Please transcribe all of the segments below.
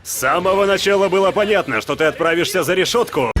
С самого начала было понятно, что ты отправишься за решетку.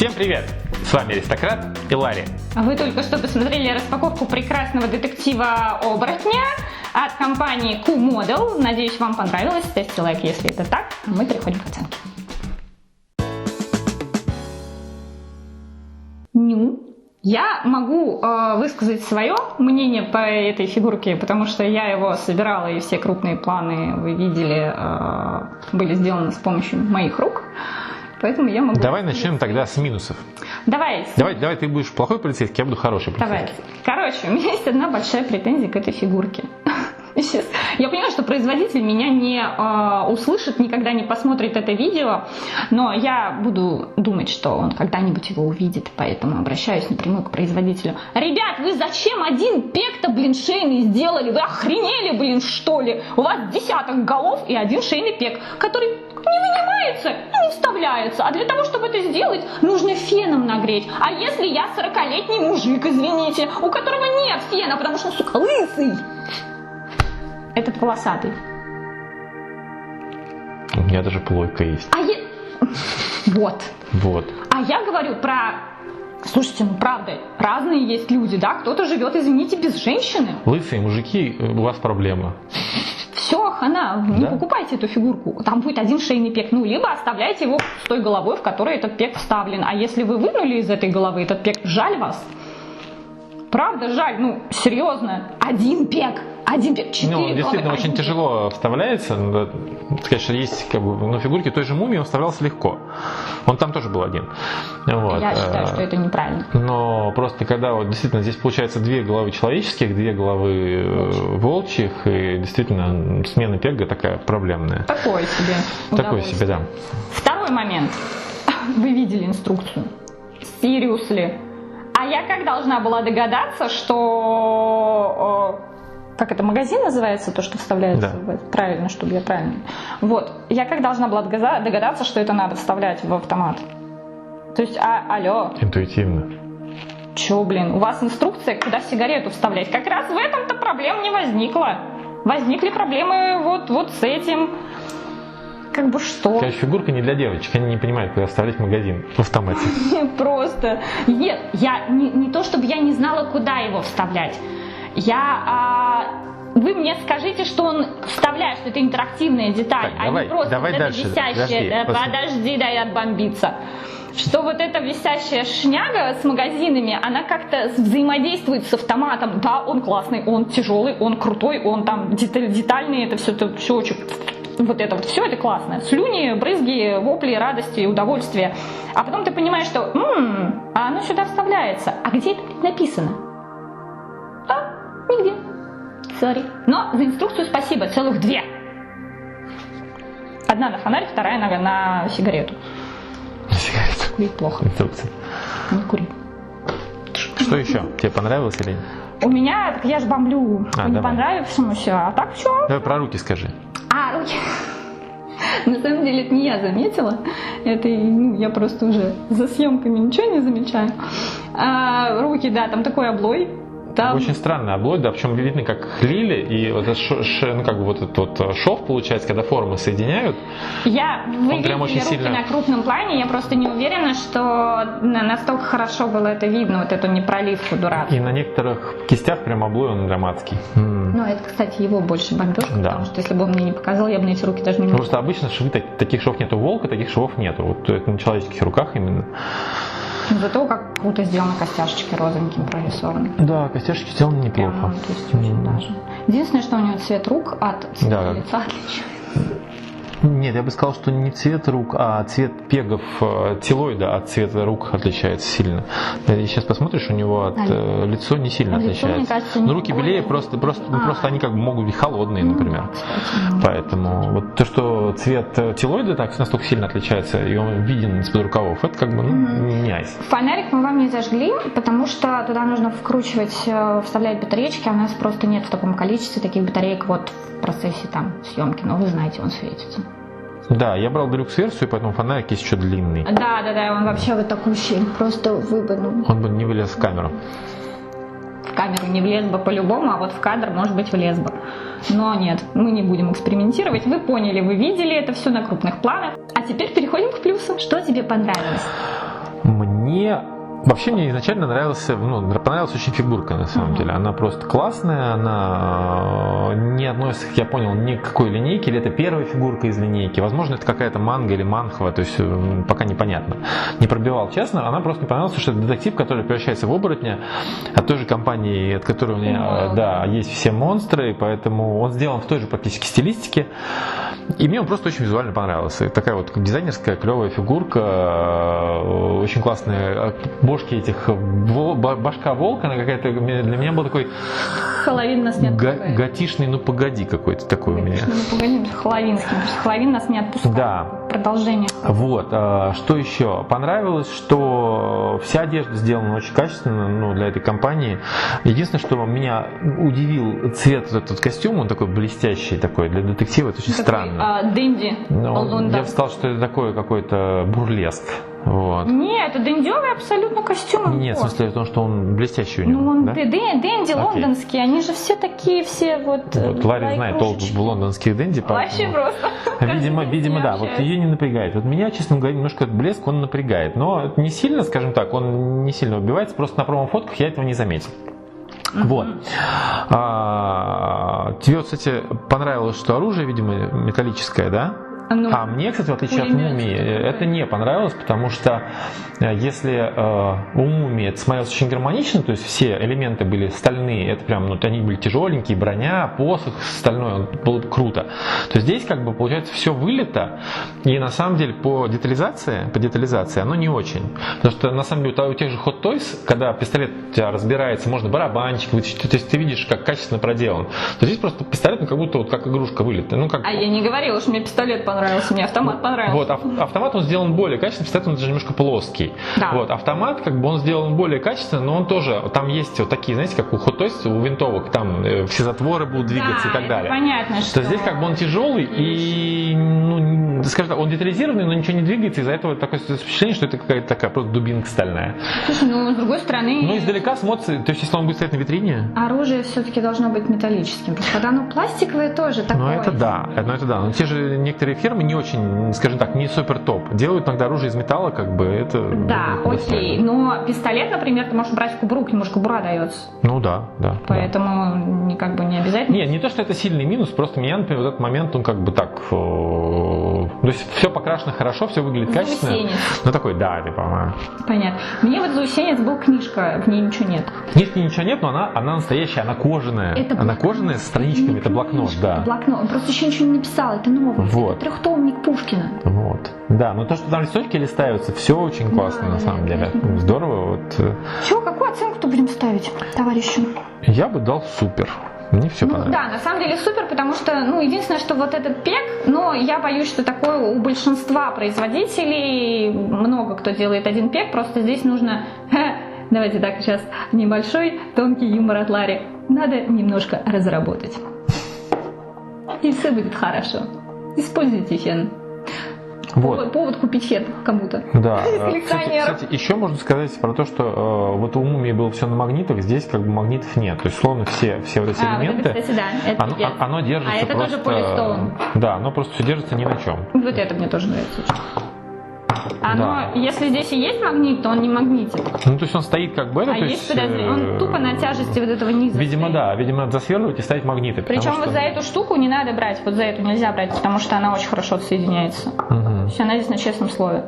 Всем привет! С вами Аристократ и Ларри. Вы только что посмотрели распаковку прекрасного детектива-оборотня от компании Q-Model. Надеюсь, вам понравилось. Ставьте лайк, если это так. А мы переходим к оценке. Я могу высказать свое мнение по этой фигурке, потому что я его собирала, и все крупные планы, вы видели, были сделаны с помощью моих рук. Поэтому я могу... Давай начнем тогда с минусов. Давай, ты будешь плохой полицейский, я буду хороший полицейский. Давай. Короче, у меня есть одна большая претензия к этой фигурке. Сейчас. Я понимаю, что производитель меня не услышит, никогда не посмотрит это видео, но я буду думать, что он когда-нибудь его увидит, поэтому обращаюсь напрямую к производителю. Ребят, вы зачем один пек-то, шейный сделали? Вы охренели, что ли? У вас десяток голов и один шейный пек, который не вынимается и не вставляется. А для того, чтобы это сделать, нужно феном нагреть. А если я 40-летний мужик, извините, у которого нет фена, потому что, сука, лысый? Этот волосатый. У меня даже плойка есть. Вот. Вот. А я говорю про... Слушайте, правда, разные есть люди, да? Кто-то живет, извините, без женщины. Лысые мужики, у вас проблема. Все, хана, не покупайте эту фигурку. Там будет один шейный пек. Либо оставляйте его с той головой, в которой этот пек вставлен. А если вы вынули из этой головы этот пек, жаль вас. Правда, жаль, серьезно. Один пек. 4 действительно очень тяжело вставляется. Конечно, есть фигурки той же мумии он вставлялся легко. Он там тоже был один. Вот. Я считаю, что это неправильно. Но просто когда действительно здесь получается 2 головы человеческих, 2 головы волчьих, и действительно смена пега такая проблемная. Такое себе. Такое себе, да. Второй момент. Вы видели инструкцию? Seriously. А я как должна была догадаться, что... Как это, магазин называется, то, что вставляется? Да. Правильно, чтобы я правильно... Вот. Я как должна была догадаться, что это надо вставлять в автомат? То есть, алло. Интуитивно. Чё, у вас инструкция, куда сигарету вставлять? Как раз в этом-то проблем не возникло. Возникли проблемы вот с этим... что? Конечно, фигурка не для девочек, они не понимают, куда вставлять магазин в автомате. Просто. Нет, я не то, чтобы я не знала, куда его вставлять. Вы мне скажите, что он вставляет, что это интерактивная деталь, не просто давай дальше. висящая. Подожди, дай отбомбиться. Что вот эта висящая шняга с магазинами, она как-то взаимодействует с автоматом. Да, он классный, он тяжелый, он крутой, он там детальный, это все очень... все это классно. Слюни, брызги, вопли, радости, удовольствия. А потом ты понимаешь, что оно сюда вставляется. А где это написано? Нигде. Sorry. Но за инструкцию спасибо. Целых 2. Одна на фонарь, вторая на сигарету. На сигарету? Курить плохо. Инструкция. Не кури. Что еще? Тебе понравилось или нет? У меня, я же бомблю не понравившемуся. А так что? Давай про руки скажи. Руки. На самом деле это не я заметила. Это я просто уже за съемками ничего не замечаю. Руки, да, там такой облой. Там... Очень странный облой, да, причем видно, как лили, и вот этот шов получается, когда формы соединяют. Вы видели руки сильно... на крупном плане, я просто не уверена, что настолько хорошо было это видно, вот эту непроливку дурацкую. И на некоторых кистях прям облой, он драматский. Это, кстати, его больше бомбежка, потому что если бы он мне не показал, я бы на эти руки даже не могла. Просто обычно швы, таких швов нету у волка, таких швов нету. Вот это на человеческих руках именно. Зато как круто сделаны костяшечки розовеньким прорисованы. Да, костяшки сделаны неплохо. Прямо, то есть очень даже. Единственное, что у него цвет рук от цвета лица отличается. Нет, я бы сказал, что не цвет рук, а цвет пегов телоида от цвета рук отличается сильно. Сейчас посмотришь, у него лицо не сильно отличается. Мне кажется, но руки белее, просто они как бы могут быть холодные, например. Поэтому вот то, что цвет телоида так настолько сильно отличается, и он виден из-под рукавов, это как бы не айс. Фонарик мы вам не зажгли, потому что туда нужно вставлять батареечки, а у нас просто нет в таком количестве таких батареек в процессе съемки, но вы знаете, он светится. Да, я брал делюкс-версию, поэтому фонарик есть еще длинный. Да, он вообще вот такой щель просто выпадал. Он бы не влез в камеру. В камеру не влез бы по-любому, а вот в кадр, может быть, влез бы. Но нет, мы не будем экспериментировать. Вы поняли, вы видели это все на крупных планах. А теперь переходим к плюсам. Что тебе понравилось? Вообще мне изначально понравилась очень фигурка, на самом деле. Она просто классная, она не относится, как я понял, ни к какой линейке, или это первая фигурка из линейки. Возможно, это какая-то манга или манхва, то есть пока непонятно. Не пробивал, честно, она просто не понравилась, что это детектив, который превращается в оборотня от той же компании, от которой у меня есть все монстры, поэтому он сделан в той же практически стилистике. И мне он просто очень визуально понравился. Такая вот дизайнерская, клевая фигурка, очень классная. Бошки этих, башка волка, она какая-то, для меня был такой Хэллоуин нас не отпускает. готишный, ну погоди какой-то такой у меня. Ну погоди, хэллоуинский, Хэллоуин нас не отпускает. Да. Продолжение. Вот, что еще? Понравилось, что вся одежда сделана очень качественно, для этой компании. Единственное, что меня удивил цвет этот костюм, он такой блестящий такой, для детектива, это очень странно. Дэнди. Я бы сказал, что это такой какой-то бурлеск. Вот. Нет, это дендёвый абсолютно костюм. Нет, в смысле в том, что он блестящий у него. Он да? Дэнди лондонские, они же все такие, все вот Ларри знает толк в лондонских дэнди. Вообще просто. Видимо, да. Вот ее не напрягает. Вот меня, честно говоря, немножко этот блеск, он напрягает. Но не сильно, скажем так, он не сильно убивается. Просто на промо-фотках я этого не заметил. Вот. Тебе, кстати, понравилось, что оружие, видимо, металлическое, да? А мне, кстати, в отличие от Мумии, это не понравилось, потому что если у Мумии это смотрелось очень гармонично, то есть все элементы были стальные, это прям, они были тяжеленькие, броня, посох, стальной, было круто, то здесь как бы получается все вылито, и на самом деле по детализации оно не очень. Потому что на самом деле у тех же Hot Toys, когда пистолет у тебя разбирается, можно барабанчик вытащить, то есть ты видишь, как качественно проделан, то здесь просто пистолет как будто вот как игрушка вылита. А я не говорила, что мне пистолет понравился, мне автомат понравился. Вот, автомат он сделан более качественно, пистолет он даже немножко плоский. Да. Вот, автомат, как бы он сделан более качественно, но он тоже, там есть вот такие, знаете, как у Hot Toys, у винтовок, там все затворы будут двигаться и так далее. Понятно, что... То здесь как бы он тяжелый и, скажем так, он детализированный, но ничего не двигается, из-за этого такое впечатление, что это какая-то такая просто дубинка стальная. Слушай, с другой стороны... Издалека смотрится, то есть если он будет стоять на витрине... Оружие все-таки должно быть металлическим, потому что когда оно пластиковое тоже такое. Это да. Но те же некоторые фирмы не очень, скажем так, не супер топ. Делают иногда оружие из металла, как бы это... Да, окей. Но пистолет, например, ты можешь брать в кобуру, к нему же кобура дается. Да. Поэтому как бы не обязательно. Не то, что это сильный минус, просто меня, например, в этот момент он как бы так... То есть все покрашено хорошо, все выглядит качественно. Заусенец. Такой, да, по-моему. Понятно. Мне вот заусенец был книжка, в ней ничего нет. Книжки ничего нет, но она настоящая, она кожаная. Она кожаная с страничками, это блокнот, да. Это блокнот, он просто еще ничего не написал, это новый. Вот. Это трехтомник Пушкина. Вот. Да, но то, что там листочки листаются, все очень классно, на самом деле. Здорово. Чего, какую оценку-то будем ставить, товарищу? Я бы дал супер. Мне все понравилось. Да, на самом деле супер, потому что, единственное, что вот этот пек, но я боюсь, что такое у большинства производителей, много кто делает один пек, просто здесь нужно, давайте так, сейчас небольшой тонкий юмор от Ларри, надо немножко разработать. И все будет хорошо. Используйте фен. Вот. Повод купить фен кому-то. Да. Кстати, еще можно сказать про то, что вот у Мумии было все на магнитах, здесь как бы магнитов нет. То есть, словно все вот эти элементы, вот это, кстати, да, оно держится это просто... тоже полистон. Да, оно просто все держится ни на чем. Вот это мне тоже нравится. Если здесь и есть магнит, то он не магнитит. То есть он стоит как бы... он тупо на тяжести вот этого низа. Видимо, да. Видимо, надо засверливать и ставить магниты. Причем вот за эту штуку не надо брать, вот за эту нельзя брать, потому что она очень хорошо соединяется. То есть она здесь на честном слове.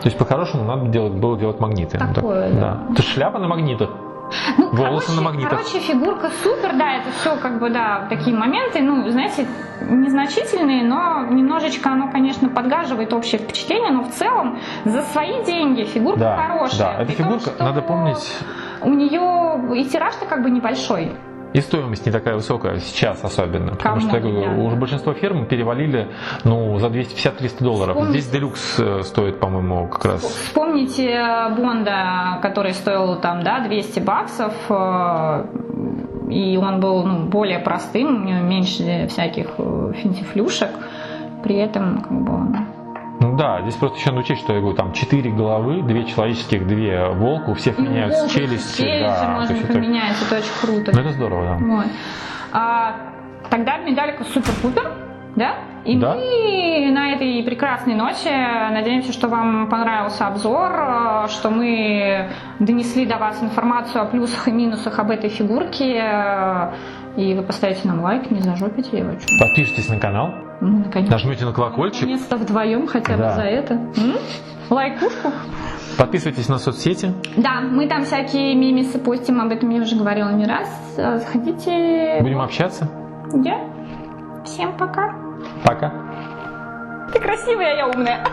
То есть по-хорошему надо было делать магниты. Такое, да. Это шляпа на магнитах. Волосы на магнитах. Фигурка супер, да, это все как бы, да, такие моменты, знаете, незначительные, но немножечко оно, конечно, подгаживает общее впечатление, но в целом за свои деньги фигурка хорошая. Да, эта фигурка, надо помнить... У нее и тираж-то как бы небольшой. И стоимость не такая высокая сейчас особенно, потому что уже большинство фирм перевалили за $250-300. Здесь делюкс стоит, по-моему, как раз. Вспомните Бонда, который стоил там, $200, и он был более простым, у него меньше всяких финтифлюшек, при этом как бы... Да, здесь просто еще надо учесть, что я говорю, там 4 головы, 2 человеческих, 2 волка, у всех меняются челюсти. Можно поменять, это очень круто. Это здорово, да. Вот. Тогда медалька супер-пупер, да? И Да? мы на этой прекрасной ноте надеемся, что вам понравился обзор, что мы донесли до вас информацию о плюсах и минусах об этой фигурке. И вы поставите нам лайк, не зажопите его. Чё? Подпишитесь на канал, Ну, наконец-то. нажмите на колокольчик, Наконец-то вдвоем хотя бы Да. за это. Лайкушку. подписывайтесь на соцсети. Да, мы там всякие мемесы постим, об этом я уже говорила не раз. Заходите. Будем общаться. Да. Всем пока. Пока. Ты красивая, я умная.